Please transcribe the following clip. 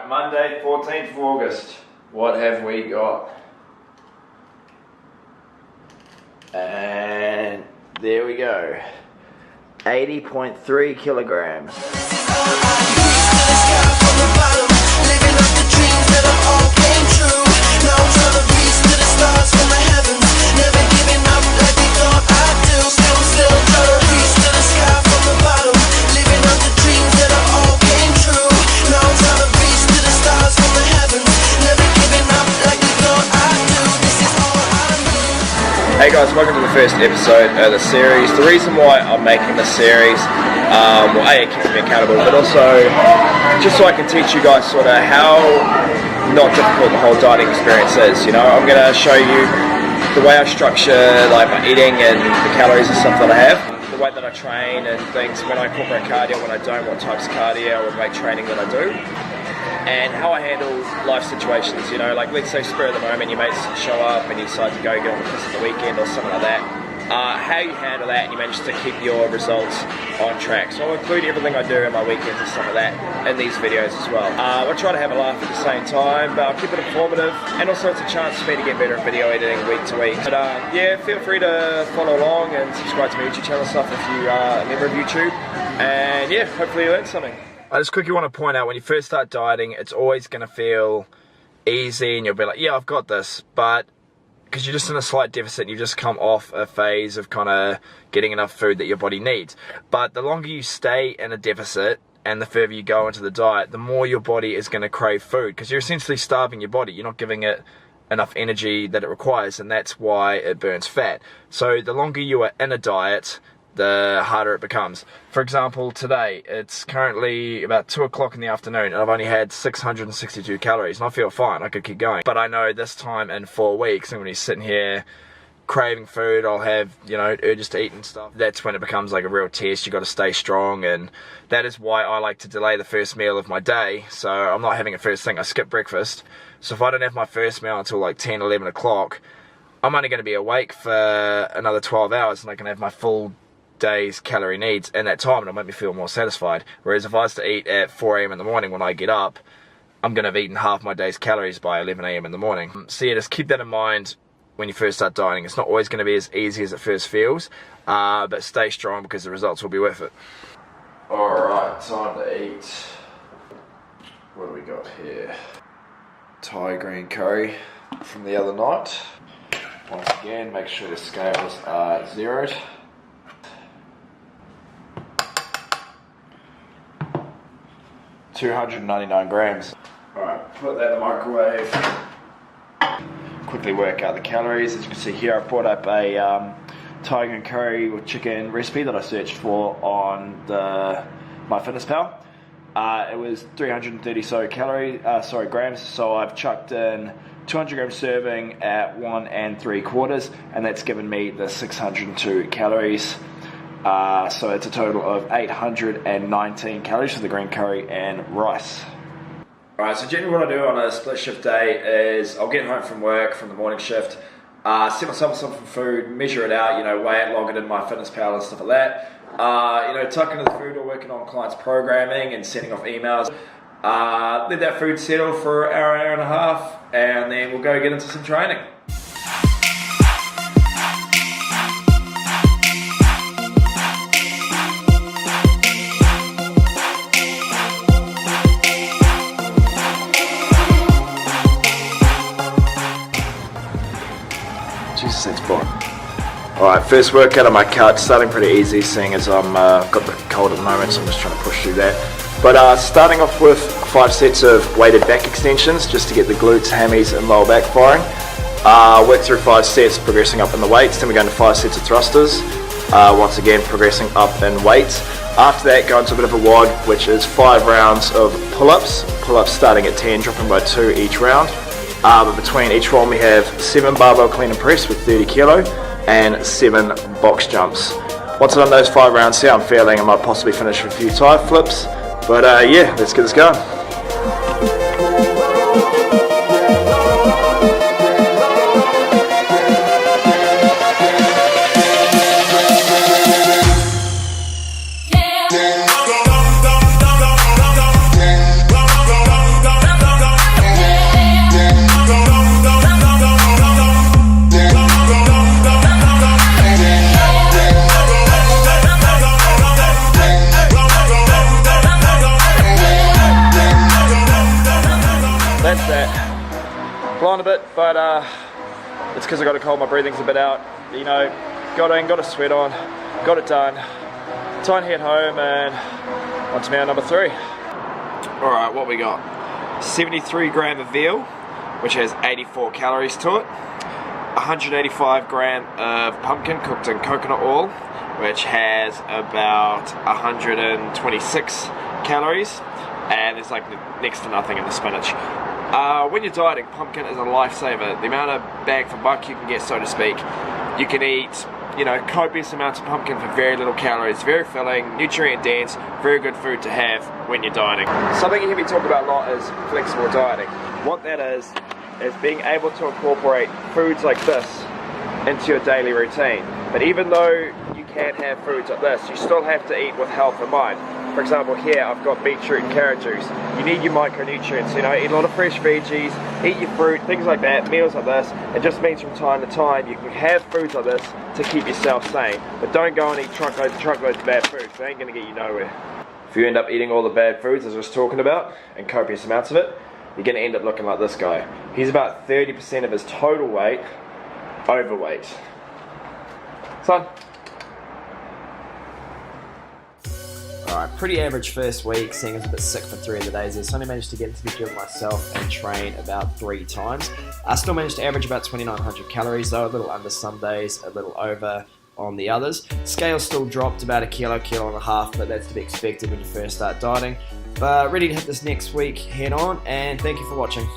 Alright, Monday, 14th of August. What have we got? And there we go. 80.3 kilograms. Hey guys, welcome to the first episode of the series. The reason why I'm making this series, well, A, it keeps me accountable, but also just so I can teach you guys sort of how not difficult the whole dieting experience is. You know, I'm going to show you the way I structure like my eating and the calories and stuff that I have, the way that I train and things, when I incorporate cardio, when I don't, what types of cardio or weight training that I do, and how I handle life situations. You know, like let's say spur of the moment, your mates show up and you decide to go get on the piss at the weekend or something like that. How you handle that and you manage to keep your results on track. So I'll include everything I do in my weekends and stuff like that in these videos as well. I try to have a laugh at the same time, but I'll keep it informative, and also it's a chance for me to get better at video editing week to week. But yeah, feel free to follow along and subscribe to my YouTube channel stuff if you are a member of YouTube. And yeah, hopefully you learned something. I just quickly want to point out, when you first start dieting, it's always going to feel easy and you'll be like, yeah, I've got this, but because you're just in a slight deficit and you've just come off a phase of kind of getting enough food that your body needs. But the longer you stay in a deficit and the further you go into the diet, the more your body is going to crave food, because you're essentially starving your body. You're not giving it enough energy that it requires, and that's why it burns fat. So the longer you are in a diet, the harder it becomes. For example, today, it's currently about 2 o'clock in the afternoon and I've only had 662 calories and I feel fine, I could keep going. But I know this time in 4 weeks, and when he's sitting here craving food, I'll have, you know, urges to eat and stuff. That's when it becomes like a real test. You got to stay strong, and that is why I like to delay the first meal of my day. So I'm not having it first thing, I skip breakfast. So if I don't have my first meal until like 10, 11 o'clock, I'm only going to be awake for another 12 hours and I can have my full day's calorie needs in that time, and it'll make me feel more satisfied. Whereas if I was to eat at 4 AM in the morning when I get up, I'm going to have eaten half my day's calories by 11 AM in the morning. So yeah, just keep that in mind when you first start dieting. It's not always going to be as easy as it first feels, but stay strong because the results will be worth it. Alright, time to eat. What do we got here? Thai green curry from the other night. Once again, make sure the scales are zeroed. 299 grams. Alright, put that in the microwave. Quickly work out the calories. As you can see here, I've brought up a Thai green curry with chicken recipe that I searched for on MyFitnessPal. It was 330 grams, so I've chucked in 200 gram serving at 1 3/4, and that's given me the 602 calories. So it's a total of 819 calories for the green curry and rice. Alright, so generally what I do on a split shift day is I'll get home from work, from the morning shift, set myself some food, measure it out, you know, weigh it, log it in MyFitnessPal and stuff like that. You know, tuck into the food or working on clients' programming and sending off emails. Let that food settle for an hour and a half, and then we'll go get into some training. Jesus, that's boring. Alright, first workout on my couch, starting pretty easy, seeing as I'm got the cold at the moment, so I'm just trying to push through that. But starting off with 5 sets of weighted back extensions, just to get the glutes, hammies and lower back firing. Work through 5 sets, progressing up in the weights, then we go into 5 sets of thrusters, once again progressing up in weights. After that, go into a bit of a WOD, which is 5 rounds of pull-ups starting at 10, dropping by 2 each round. But between each one we have 7 barbell clean and press with 30 kilo and 7 box jumps. Once I've done those 5 rounds, see how I'm feeling, I might possibly finish with a few Thai flips. But yeah, let's get this going. that's that. Blind a bit, but it's because I got a cold, my breathing's a bit out. You know, got in, got a sweat on, got it done. Time to head home and on to meal number 3. Alright, what we got? 73 gram of veal, which has 84 calories to it. 185 gram of pumpkin cooked in coconut oil, which has about 126 calories, and there's like next to nothing in the spinach. When you're dieting, pumpkin is a lifesaver. The amount of bang for buck you can get, so to speak. You can eat, you know, copious amounts of pumpkin for very little calories, very filling, nutrient dense, very good food to have when you're dieting. Something you hear me talk about a lot is flexible dieting. What that is being able to incorporate foods like this into your daily routine. But even though you can have foods like this, you still have to eat with health in mind. For example, here I've got beetroot and carrot juice. You need your micronutrients, you know, eat a lot of fresh veggies, eat your fruit, things like that, meals like this. It just means from time to time you can have foods like this to keep yourself sane. But don't go and eat truckloads and truckloads of bad foods. They ain't gonna get you nowhere. If you end up eating all the bad foods as I was talking about, and copious amounts of it, you're gonna end up looking like this guy. He's about 30% of his total weight overweight. Son. Alright, pretty average first week, seeing I was a bit sick for 3 of the days. I only managed to get into the gym myself and train about 3 times. I still managed to average about 2,900 calories though, a little under some days, a little over on the others. Scale still dropped about a kilo and a half, but that's to be expected when you first start dieting. But ready to hit this next week head on, and thank you for watching.